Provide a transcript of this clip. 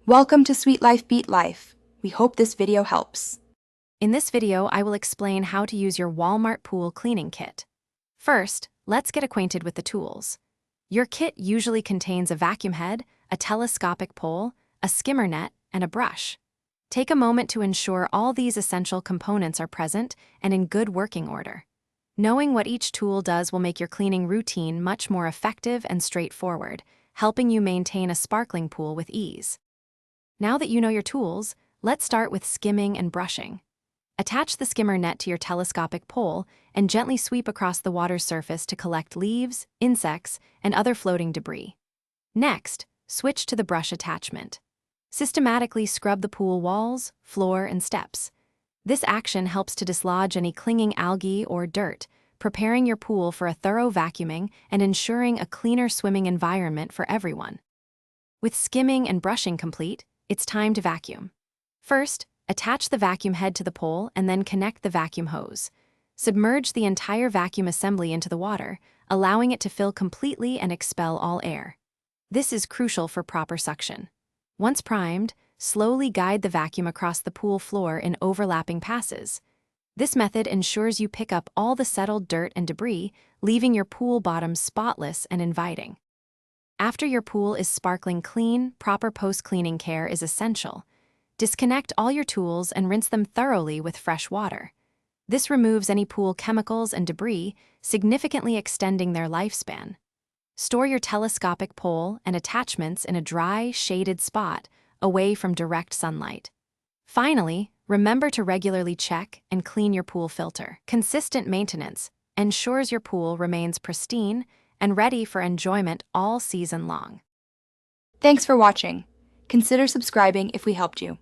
Welcome to Sweet Life Beat Life. We hope this video helps. In this video, I will explain how to use your Walmart pool cleaning kit. First, let's get acquainted with the tools. Your kit usually contains a vacuum head, a telescopic pole, a skimmer net, and a brush. Take a moment to ensure all these essential components are present and in good working order. Knowing what each tool does will make your cleaning routine much more effective and straightforward, helping you maintain a sparkling pool with ease. Now that you know your tools, let's start with skimming and brushing. Attach the skimmer net to your telescopic pole and gently sweep across the water's surface to collect leaves, insects, and other floating debris. Next, switch to the brush attachment. Systematically scrub the pool walls, floor, and steps. This action helps to dislodge any clinging algae or dirt, preparing your pool for a thorough vacuuming and ensuring a cleaner swimming environment for everyone. With skimming and brushing complete, it's time to vacuum. First, attach the vacuum head to the pole and then connect the vacuum hose. Submerge the entire vacuum assembly into the water, allowing it to fill completely and expel all air. This is crucial for proper suction. Once primed, slowly guide the vacuum across the pool floor in overlapping passes. This method ensures you pick up all the settled dirt and debris, leaving your pool bottom spotless and inviting. After your pool is sparkling clean, proper post-cleaning care is essential. Disconnect all your tools and rinse them thoroughly with fresh water. This removes any pool chemicals and debris, significantly extending their lifespan. Store your telescopic pole and attachments in a dry, shaded spot, away from direct sunlight. Finally, remember to regularly check and clean your pool filter. Consistent maintenance ensures your pool remains pristine and ready for enjoyment all season long. Thanks for watching. Consider subscribing if we helped you.